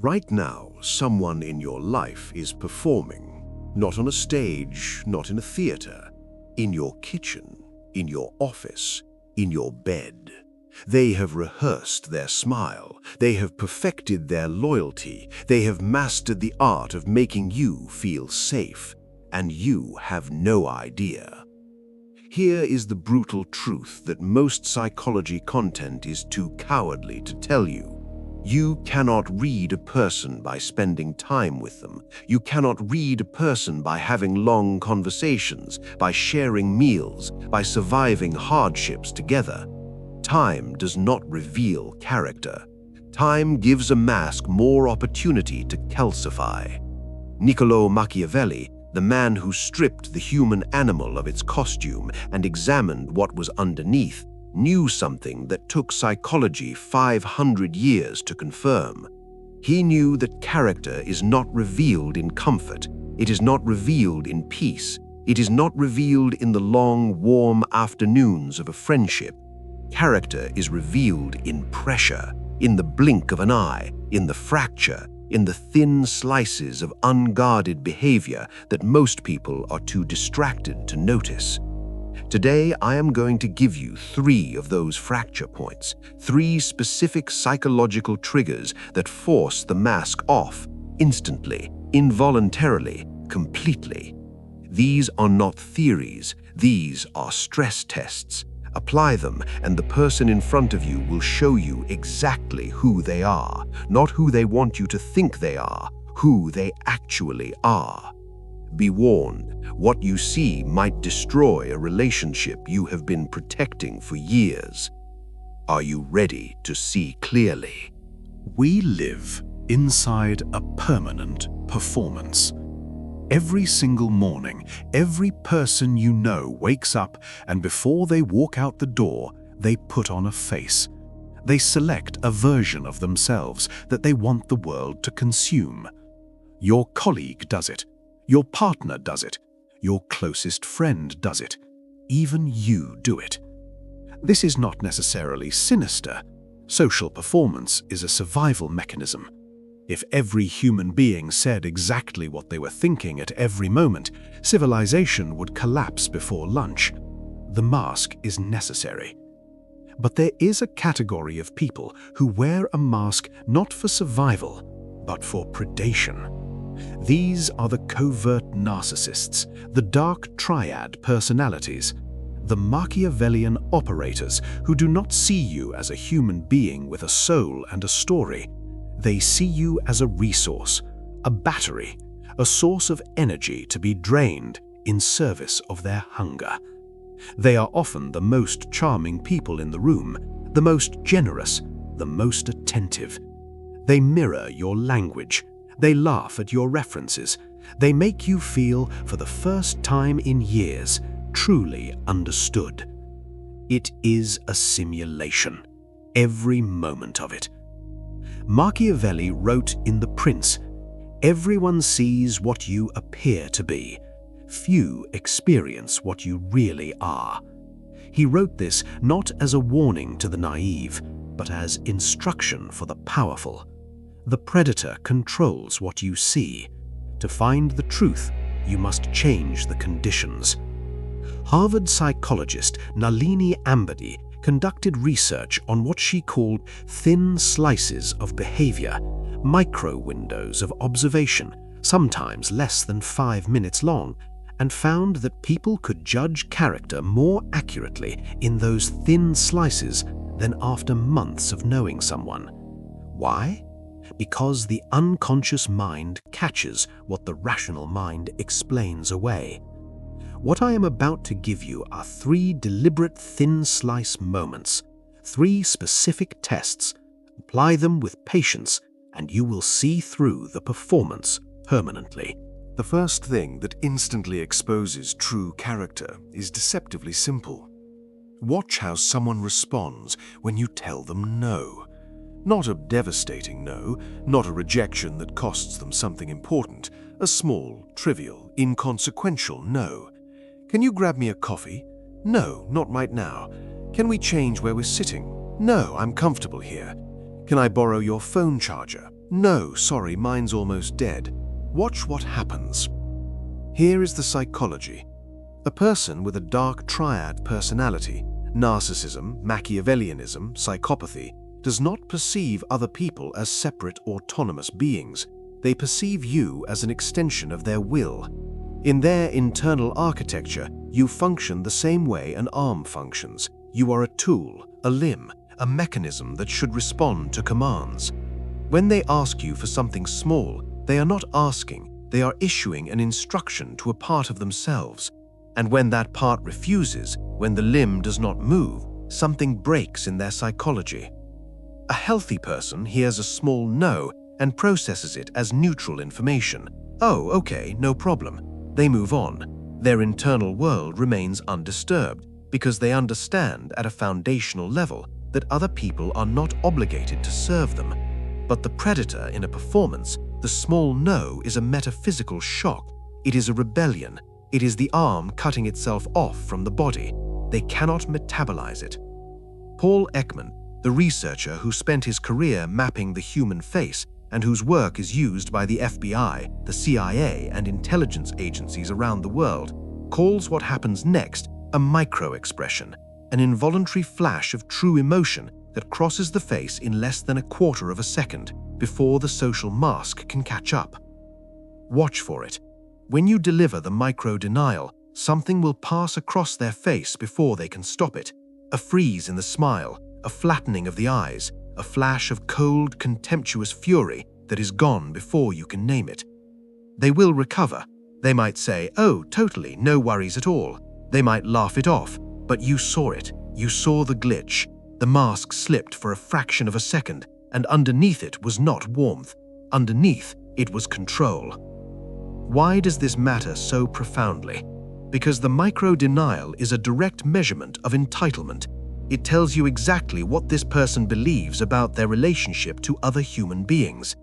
Right now, someone in your life is performing, not on a stage, not in a theater, in your kitchen, in your office, in your bed. They have rehearsed their smile, they have perfected their loyalty, they have mastered the art of making you feel safe, and you have no idea. Here is the brutal truth that most psychology content is too cowardly to tell you. You cannot read a person by spending time with them. You cannot read a person by having long conversations, by sharing meals, by surviving hardships together. Time does not reveal character. Time gives a mask more opportunity to calcify. Niccolo Machiavelli, the man who stripped the human animal of its costume and examined what was underneath, knew something that took psychology 500 years to confirm. He knew that character is not revealed in comfort. It is not revealed in peace. It is not revealed in the long, warm afternoons of a friendship. Character is revealed in pressure, in the blink of an eye, in the fracture, in the thin slices of unguarded behavior that most people are too distracted to notice. Today, I am going to give you 3 of those fracture points, 3 specific psychological triggers that force the mask off, instantly, involuntarily, completely. These are not theories, these are stress tests. Apply them, and the person in front of you will show you exactly who they are, not who they want you to think they are, who they actually are. Be warned, what you see might destroy a relationship you have been protecting for years. Are you ready to see clearly? We live inside a permanent performance. Every single morning, every person you know wakes up, and before they walk out the door, they put on a face. They select a version of themselves that they want the world to consume. Your colleague does it. Your partner does it. Your closest friend does it. Even you do it. This is not necessarily sinister. Social performance is a survival mechanism. If every human being said exactly what they were thinking at every moment, civilization would collapse before lunch. The mask is necessary. But there is a category of people who wear a mask not for survival, but for predation. These are the covert narcissists, the dark triad personalities, the Machiavellian operators who do not see you as a human being with a soul and a story. They see you as a resource, a battery, a source of energy to be drained in service of their hunger. They are often the most charming people in the room, the most generous, the most attentive. They mirror your language. They laugh at your references. They make you feel, for the first time in years, truly understood. It is a simulation, every moment of it. Machiavelli wrote in The Prince, "Everyone sees what you appear to be. Few experience what you really are." He wrote this not as a warning to the naive, but as instruction for the powerful. The predator controls what you see. To find the truth, you must change the conditions. Harvard psychologist Nalini Ambady conducted research on what she called thin slices of behavior, micro-windows of observation, sometimes less than 5 minutes long, and found that people could judge character more accurately in those thin slices than after months of knowing someone. Why? Because the unconscious mind catches what the rational mind explains away. What I am about to give you are 3 deliberate thin slice moments, 3 specific tests. Apply them with patience, and you will see through the performance permanently. The first thing that instantly exposes true character is deceptively simple. Watch how someone responds when you tell them no. Not a devastating no, not a rejection that costs them something important, a small, trivial, inconsequential no. Can you grab me a coffee? No, not right now. Can we change where we're sitting? No, I'm comfortable here. Can I borrow your phone charger? No, sorry, mine's almost dead. Watch what happens. Here is the psychology. A person with a dark triad personality, narcissism, Machiavellianism, psychopathy, does not perceive other people as separate autonomous beings. They perceive you as an extension of their will. In their internal architecture, you function the same way an arm functions. You are a tool, a limb, a mechanism that should respond to commands. When they ask you for something small, they are not asking, they are issuing an instruction to a part of themselves. And when that part refuses, when the limb does not move, something breaks in their psychology. A healthy person hears a small no and processes it as neutral information. Oh, okay, no problem. They move on. Their internal world remains undisturbed because they understand at a foundational level that other people are not obligated to serve them. But the predator in a performance, the small no is a metaphysical shock. It is a rebellion. It is the arm cutting itself off from the body. They cannot metabolize it. Paul Ekman, the researcher who spent his career mapping the human face and whose work is used by the FBI, the CIA, and intelligence agencies around the world, calls what happens next a micro-expression, an involuntary flash of true emotion that crosses the face in less than a quarter of a second before the social mask can catch up. Watch for it. When you deliver the micro-denial, something will pass across their face before they can stop it. A freeze in the smile, a flattening of the eyes, a flash of cold, contemptuous fury that is gone before you can name it. They will recover. They might say, "Oh, totally, no worries at all." They might laugh it off, but you saw it. You saw the glitch. The mask slipped for a fraction of a second, and underneath it was not warmth. Underneath, it was control. Why does this matter so profoundly? Because the micro-denial is a direct measurement of entitlement. It tells you exactly what this person believes about their relationship to other human beings.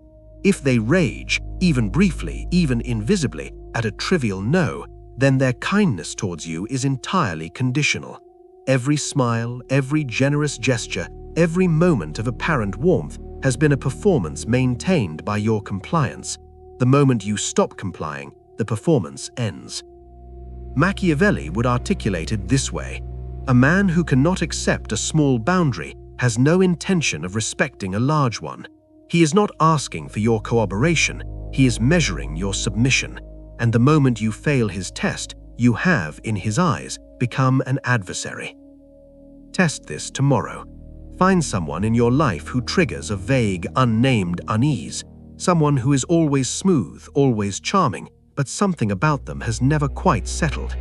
If they rage, even briefly, even invisibly, at a trivial no, then their kindness towards you is entirely conditional. Every smile, every generous gesture, every moment of apparent warmth has been a performance maintained by your compliance. The moment you stop complying, the performance ends. Machiavelli would articulate it this way: a man who cannot accept a small boundary has no intention of respecting a large one. He is not asking for your cooperation, he is measuring your submission. And the moment you fail his test, you have, in his eyes, become an adversary. Test this tomorrow. Find someone in your life who triggers a vague, unnamed unease. Someone who is always smooth, always charming, but something about them has never quite settled.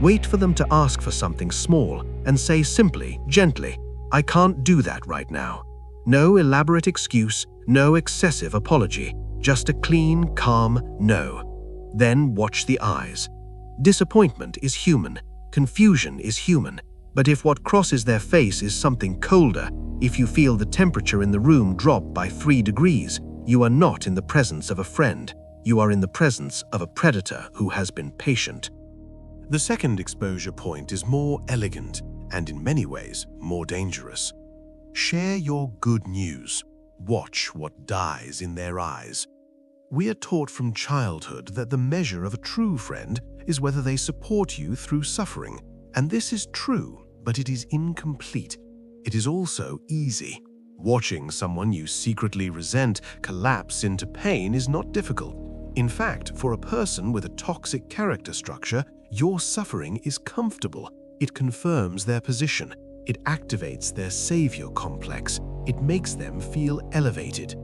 Wait for them to ask for something small and say simply, gently, "I can't do that right now." No elaborate excuse, no excessive apology, just a clean, calm no. Then watch the eyes. Disappointment is human, confusion is human, but if what crosses their face is something colder, if you feel the temperature in the room drop by 3 degrees, you are not in the presence of a friend. You are in the presence of a predator who has been patient. The second exposure point is more elegant and in many ways more dangerous. Share your good news. Watch what dies in their eyes. We are taught from childhood that the measure of a true friend is whether they support you through suffering. And this is true, but it is incomplete. It is also easy. Watching someone you secretly resent collapse into pain is not difficult. In fact, for a person with a toxic character structure, your suffering is comfortable. It confirms their position. It activates their savior complex. It makes them feel elevated.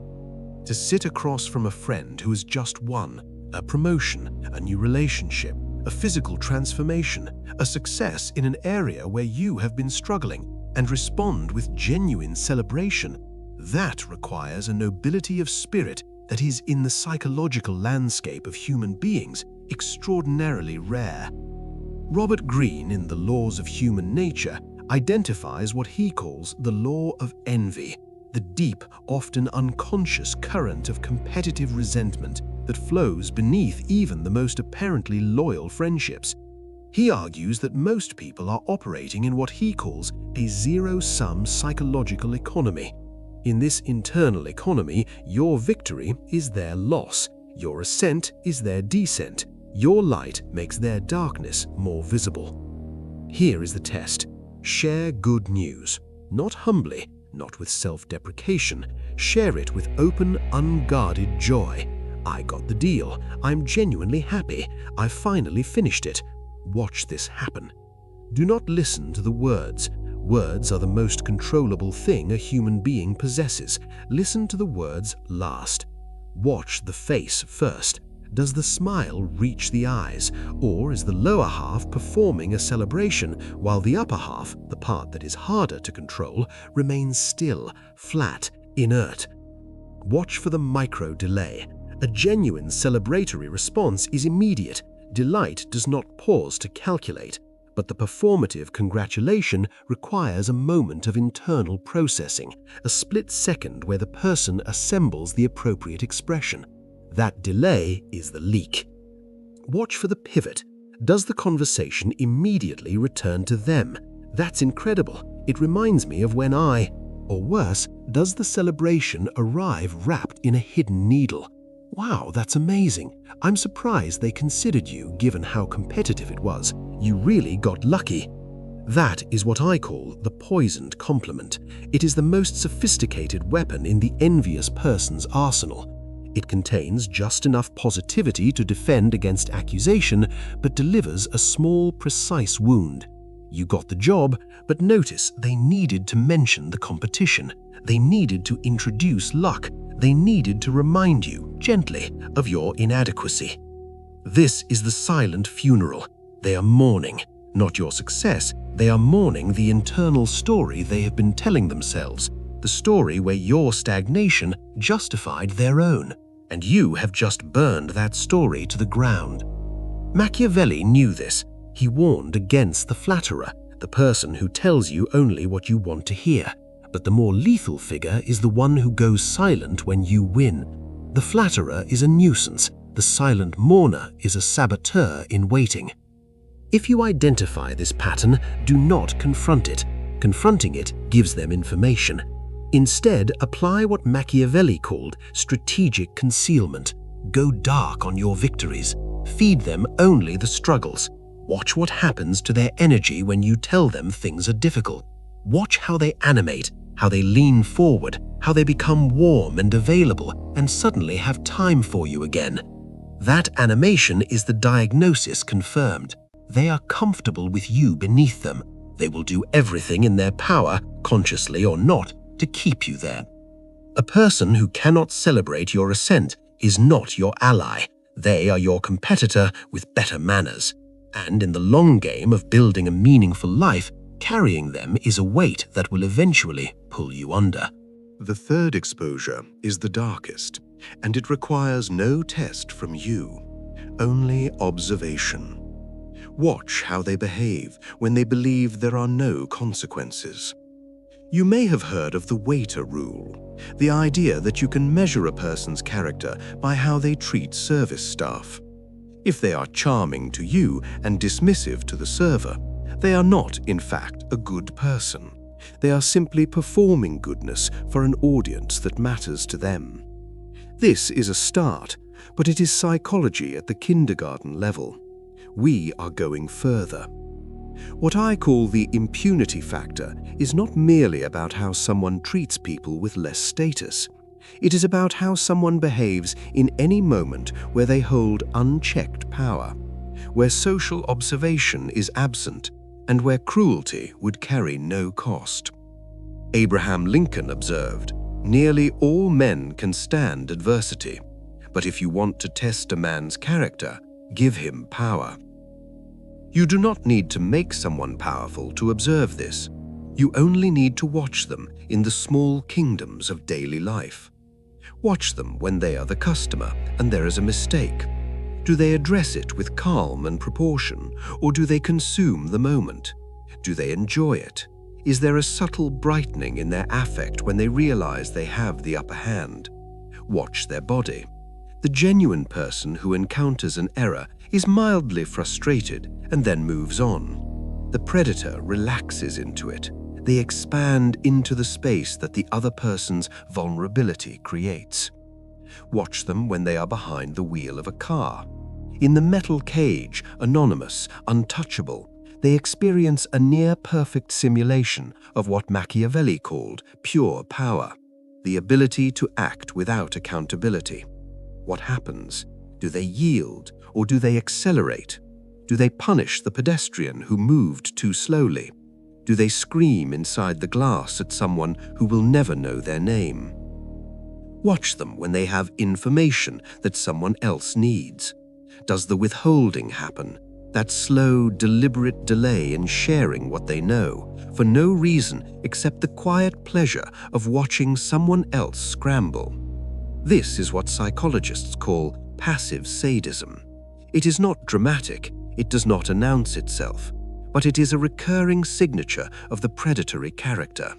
To sit across from a friend who has just won, a promotion, a new relationship, a physical transformation, a success in an area where you have been struggling, and respond with genuine celebration, that requires a nobility of spirit that is, in the psychological landscape of human beings, extraordinarily rare. Robert Greene, in The Laws of Human Nature, identifies what he calls the law of envy, the deep, often unconscious current of competitive resentment that flows beneath even the most apparently loyal friendships. He argues that most people are operating in what he calls a zero-sum psychological economy. In this internal economy, your victory is their loss, your ascent is their descent, your light makes their darkness more visible. Here is the test. Share good news, not humbly, not with self-deprecation. Share it with open, unguarded joy. I got the deal. I'm genuinely happy. I finally finished it. Watch this happen. Do not listen to the words. Words are the most controllable thing a human being possesses. Listen to the words last. Watch the face first. Does the smile reach the eyes, or is the lower half performing a celebration while the upper half, the part that is harder to control, remains still, flat, inert? Watch for the micro delay. A genuine celebratory response is immediate. Delight does not pause to calculate, but the performative congratulation requires a moment of internal processing, a split second where the person assembles the appropriate expression. That delay is the leak. Watch for the pivot. Does the conversation immediately return to them? That's incredible. It reminds me of when or worse, does the celebration arrive wrapped in a hidden needle? Wow, that's amazing. I'm surprised they considered you given how competitive it was. You really got lucky. That is what I call the poisoned compliment. It is the most sophisticated weapon in the envious person's arsenal. It contains just enough positivity to defend against accusation, but delivers a small, precise wound. You got the job, but notice they needed to mention the competition. They needed to introduce luck. They needed to remind you, gently, of your inadequacy. This is the silent funeral. They are mourning, not your success. They are mourning the internal story they have been telling themselves, the story where your stagnation justified their own. And you have just burned that story to the ground. Machiavelli knew this. He warned against the flatterer, the person who tells you only what you want to hear. But the more lethal figure is the one who goes silent when you win. The flatterer is a nuisance. The silent mourner is a saboteur in waiting. If you identify this pattern, do not confront it. Confronting it gives them information. Instead, apply what Machiavelli called strategic concealment. Go dark on your victories. Feed them only the struggles. Watch what happens to their energy when you tell them things are difficult. Watch how they animate, how they lean forward, how they become warm and available and suddenly have time for you again. That animation is the diagnosis confirmed. They are comfortable with you beneath them. They will do everything in their power, consciously or not, to keep you there. A person who cannot celebrate your ascent is not your ally. They are your competitor with better manners. And in the long game of building a meaningful life, carrying them is a weight that will eventually pull you under. The third exposure is the darkest, and it requires no test from you, only observation. Watch how they behave when they believe there are no consequences. You may have heard of the waiter rule, the idea that you can measure a person's character by how they treat service staff. If they are charming to you and dismissive to the server, they are not, in fact, a good person. They are simply performing goodness for an audience that matters to them. This is a start, but it is psychology at the kindergarten level. We are going further. What I call the impunity factor is not merely about how someone treats people with less status. It is about how someone behaves in any moment where they hold unchecked power, where social observation is absent, and where cruelty would carry no cost. Abraham Lincoln observed, "Nearly all men can stand adversity, but if you want to test a man's character, give him power." You do not need to make someone powerful to observe this. You only need to watch them in the small kingdoms of daily life. Watch them when they are the customer and there is a mistake. Do they address it with calm and proportion, or do they consume the moment? Do they enjoy it? Is there a subtle brightening in their affect when they realize they have the upper hand? Watch their body. The genuine person who encounters an error is mildly frustrated and then moves on. The predator relaxes into it. They expand into the space that the other person's vulnerability creates. Watch them when they are behind the wheel of a car. In the metal cage, anonymous, untouchable, they experience a near-perfect simulation of what Machiavelli called pure power, the ability to act without accountability. What happens? Do they yield, or do they accelerate? Do they punish the pedestrian who moved too slowly? Do they scream inside the glass at someone who will never know their name? Watch them when they have information that someone else needs. Does the withholding happen? That slow, deliberate delay in sharing what they know, for no reason except the quiet pleasure of watching someone else scramble. This is what psychologists call passive sadism. It is not dramatic, it does not announce itself, but it is a recurring signature of the predatory character.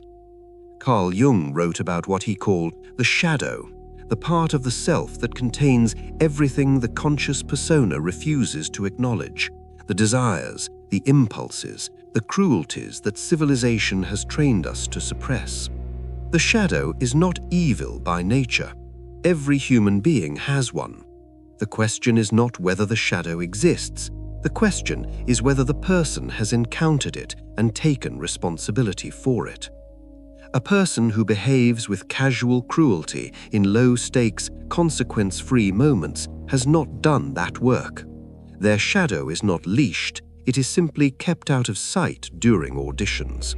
Carl Jung wrote about what he called the shadow, the part of the self that contains everything the conscious persona refuses to acknowledge, the desires, the impulses, the cruelties that civilization has trained us to suppress. The shadow is not evil by nature. Every human being has one. The question is not whether the shadow exists. The question is whether the person has encountered it and taken responsibility for it. A person who behaves with casual cruelty in low-stakes, consequence-free moments has not done that work. Their shadow is not leashed, it is simply kept out of sight during auditions.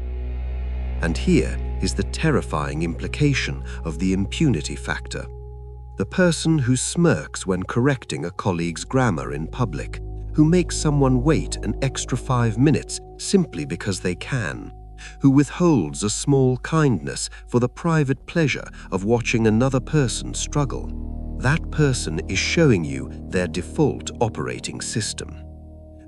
And here is the terrifying implication of the impunity factor. The person who smirks when correcting a colleague's grammar in public, who makes someone wait an extra 5 minutes simply because they can, who withholds a small kindness for the private pleasure of watching another person struggle. That person is showing you their default operating system.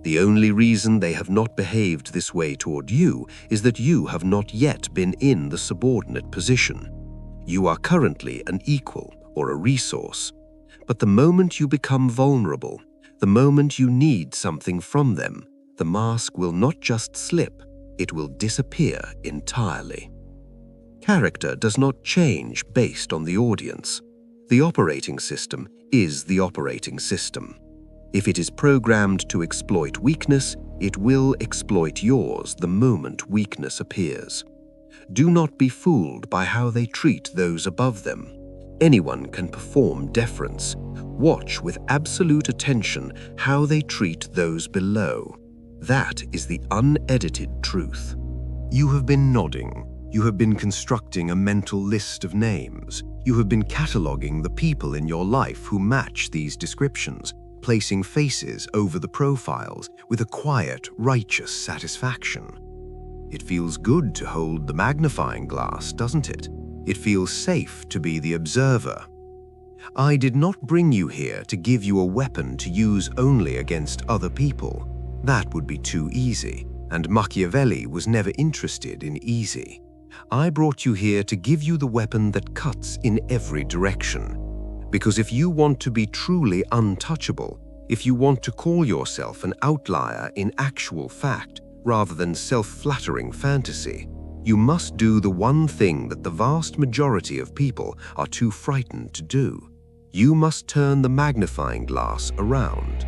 The only reason they have not behaved this way toward you is that you have not yet been in the subordinate position. You are currently an equal or a resource. But the moment you become vulnerable, the moment you need something from them, the mask will not just slip, it will disappear entirely. Character does not change based on the audience. The operating system is the operating system. If it is programmed to exploit weakness, it will exploit yours the moment weakness appears. Do not be fooled by how they treat those above them. Anyone can perform deference. Watch with absolute attention how they treat those below. That is the unedited truth. You have been nodding. You have been constructing a mental list of names. You have been cataloging the people in your life who match these descriptions, placing faces over the profiles with a quiet, righteous satisfaction. It feels good to hold the magnifying glass, doesn't it? It feels safe to be the observer. I did not bring you here to give you a weapon to use only against other people. That would be too easy, and Machiavelli was never interested in easy. I brought you here to give you the weapon that cuts in every direction. Because if you want to be truly untouchable, if you want to call yourself an outlier in actual fact rather than self-flattering fantasy, you must do the one thing that the vast majority of people are too frightened to do. You must turn the magnifying glass around.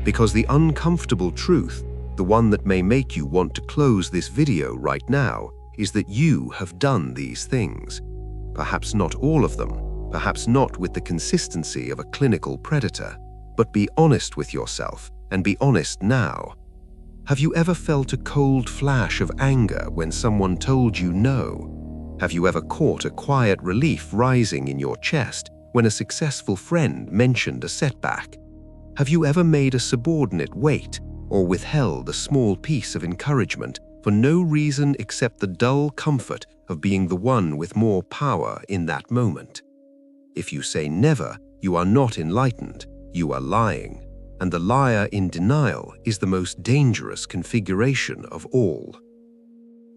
Because the uncomfortable truth, the one that may make you want to close this video right now, is that you have done these things. Perhaps not all of them, perhaps not with the consistency of a clinical predator, but be honest with yourself and be honest now. Have you ever felt a cold flash of anger when someone told you no? Have you ever caught a quiet relief rising in your chest when a successful friend mentioned a setback? Have you ever made a subordinate wait or withheld a small piece of encouragement for no reason except the dull comfort of being the one with more power in that moment? If you say never, you are not enlightened, you are lying. And the liar in denial is the most dangerous configuration of all.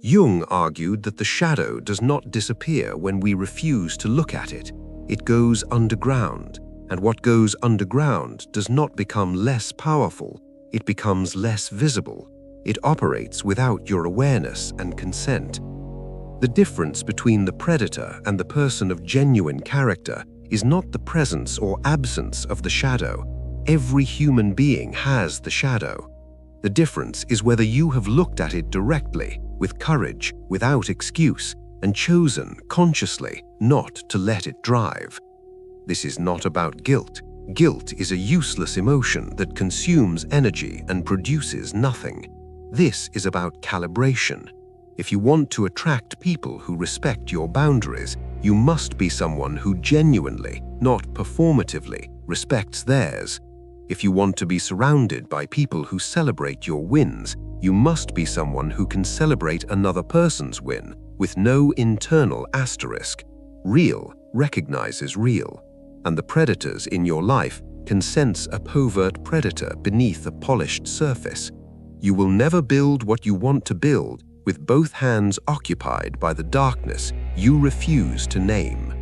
Jung argued that the shadow does not disappear when we refuse to look at it. It goes underground, and what goes underground does not become less powerful, it becomes less visible. It operates without your awareness and consent. The difference between the predator and the person of genuine character is not the presence or absence of the shadow. Every human being has the shadow. The difference is whether you have looked at it directly, with courage, without excuse, and chosen consciously not to let it drive. This is not about guilt. Guilt is a useless emotion that consumes energy and produces nothing. This is about calibration. If you want to attract people who respect your boundaries, you must be someone who genuinely, not performatively, respects theirs. If you want to be surrounded by people who celebrate your wins, you must be someone who can celebrate another person's win with no internal asterisk. Real recognizes real, and the predators in your life can sense a covert predator beneath a polished surface. You will never build what you want to build with both hands occupied by the darkness you refuse to name.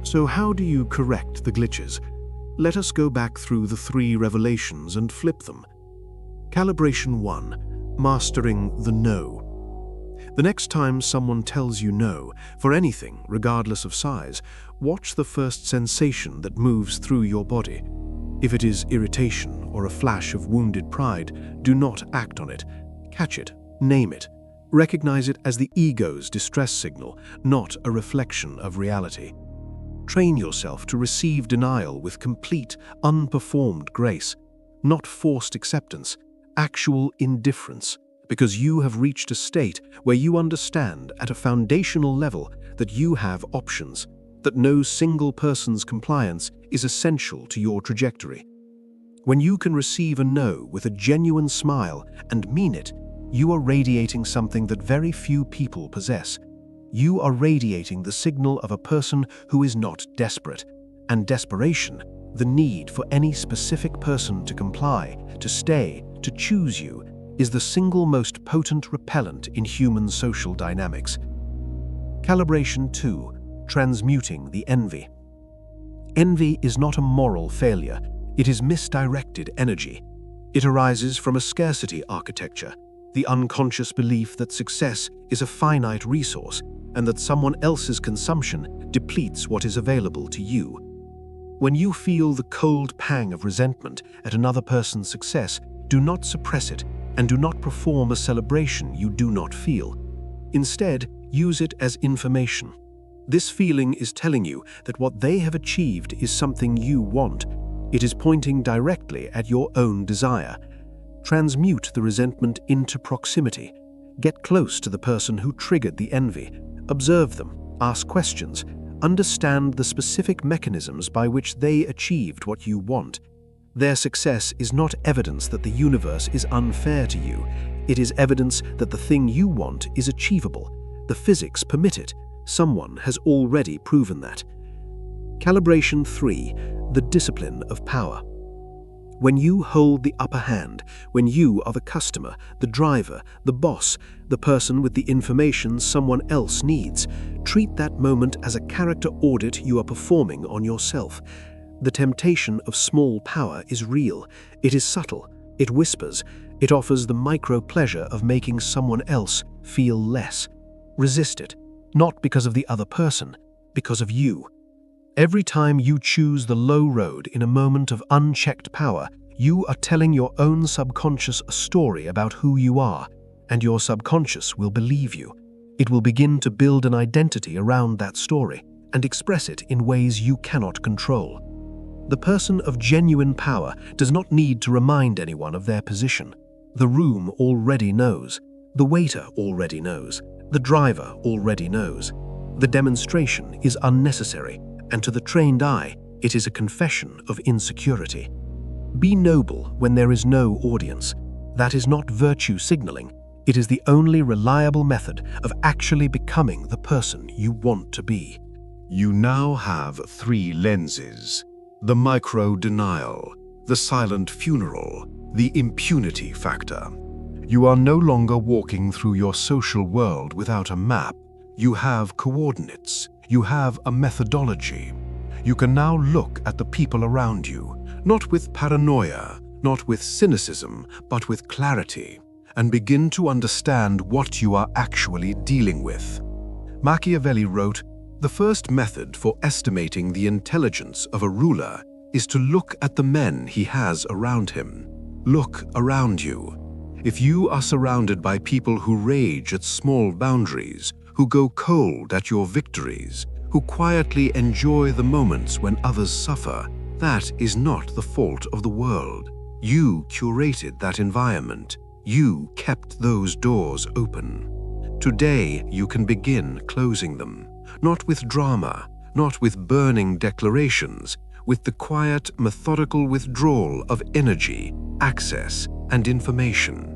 So how do you correct the glitches? Let us go back through the 3 revelations and flip them. Calibration 1. Mastering the no. The next time someone tells you no, for anything, regardless of size, watch the first sensation that moves through your body. If it is irritation or a flash of wounded pride, do not act on it. Catch it, name it. Recognize it as the ego's distress signal, not a reflection of reality. Train yourself to receive denial with complete, unperformed grace, not forced acceptance, actual indifference, because you have reached a state where you understand at a foundational level that you have options, that no single person's compliance is essential to your trajectory. When you can receive a no with a genuine smile and mean it, you are radiating something that very few people possess. You are radiating the signal of a person who is not desperate, and desperation, the need for any specific person to comply, to stay, to choose you, is the single most potent repellent in human social dynamics. Calibration 2. Transmuting the envy. Envy is not a moral failure, it is misdirected energy. It arises from a scarcity architecture, the unconscious belief that success is a finite resource and that someone else's consumption depletes what is available to you. When you feel the cold pang of resentment at another person's success, do not suppress it and do not perform a celebration you do not feel. Instead, use it as information. This feeling is telling you that what they have achieved is something you want. It is pointing directly at your own desire. Transmute the resentment into proximity. Get close to the person who triggered the envy. Observe them, ask questions, understand the specific mechanisms by which they achieved what you want. Their success is not evidence that the universe is unfair to you. It is evidence that the thing you want is achievable. The physics permit it. Someone has already proven that. Calibration 3. The discipline of power. When you hold the upper hand, when you are the customer, the driver, the boss, the person with the information someone else needs, treat that moment as a character audit you are performing on yourself. The temptation of small power is real. It is subtle. It whispers. It offers the micro-pleasure of making someone else feel less. Resist it, not because of the other person, because of you. Every time you choose the low road in a moment of unchecked power, you are telling your own subconscious a story about who you are, and your subconscious will believe you. It will begin to build an identity around that story and express it in ways you cannot control. The person of genuine power does not need to remind anyone of their position. The room already knows. The waiter already knows. The driver already knows. The demonstration is unnecessary, and to the trained eye, it is a confession of insecurity. Be noble when there is no audience. That is not virtue signaling. It is the only reliable method of actually becoming the person you want to be. You now have 3 lenses: the micro-denial, the silent funeral, the impunity factor. You are no longer walking through your social world without a map. You have coordinates. You have a methodology. You can now look at the people around you, not with paranoia, not with cynicism, but with clarity, and begin to understand what you are actually dealing with. Machiavelli wrote, "The first method for estimating the intelligence of a ruler is to look at the men he has around him. Look around you. If you are surrounded by people who rage at small boundaries, who go cold at your victories, who quietly enjoy the moments when others suffer, that is not the fault of the world. You curated that environment. You kept those doors open. Today, you can begin closing them, not with drama, not with burning declarations, with the quiet, methodical withdrawal of energy, access, and information.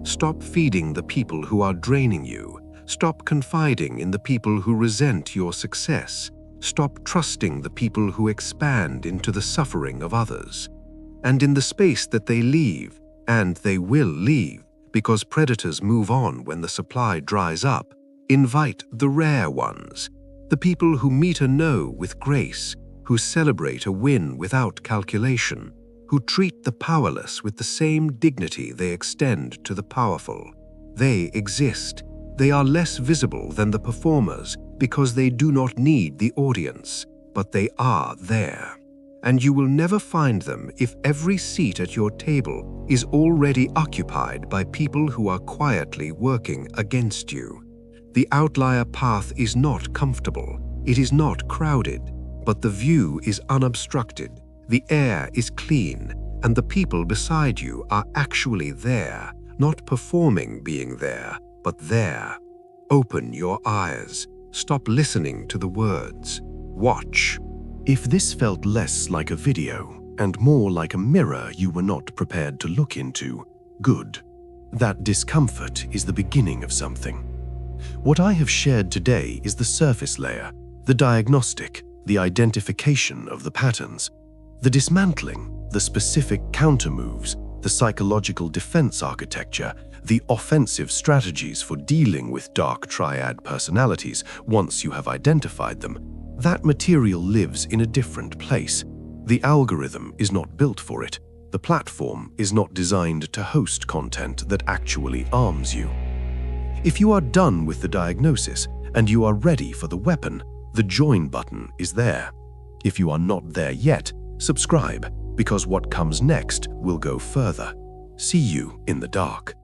Stop feeding the people who are draining you. Stop confiding in the people who resent your success. Stop trusting the people who expand into the suffering of others. And in the space that they leave, and they will leave, because predators move on when the supply dries up, invite the rare ones, the people who meet a no with grace, who celebrate a win without calculation, who treat the powerless with the same dignity they extend to the powerful. They exist. They are less visible than the performers because they do not need the audience, but they are there. And you will never find them if every seat at your table is already occupied by people who are quietly working against you. The outlier path is not comfortable, it is not crowded, but the view is unobstructed, the air is clean, and the people beside you are actually there, not performing being there, but there. Open your eyes. Stop listening to the words. Watch. If this felt less like a video and more like a mirror you were not prepared to look into, good. That discomfort is the beginning of something. What I have shared today is the surface layer, the diagnostic, the identification of the patterns, the dismantling, the specific countermoves, the psychological defense architecture, the offensive strategies for dealing with dark triad personalities once you have identified them. That material lives in a different place. The algorithm is not built for it. The platform is not designed to host content that actually arms you. If you are done with the diagnosis and you are ready for the weapon, the join button is there. If you are not there yet, subscribe, because what comes next will go further. See you in the dark.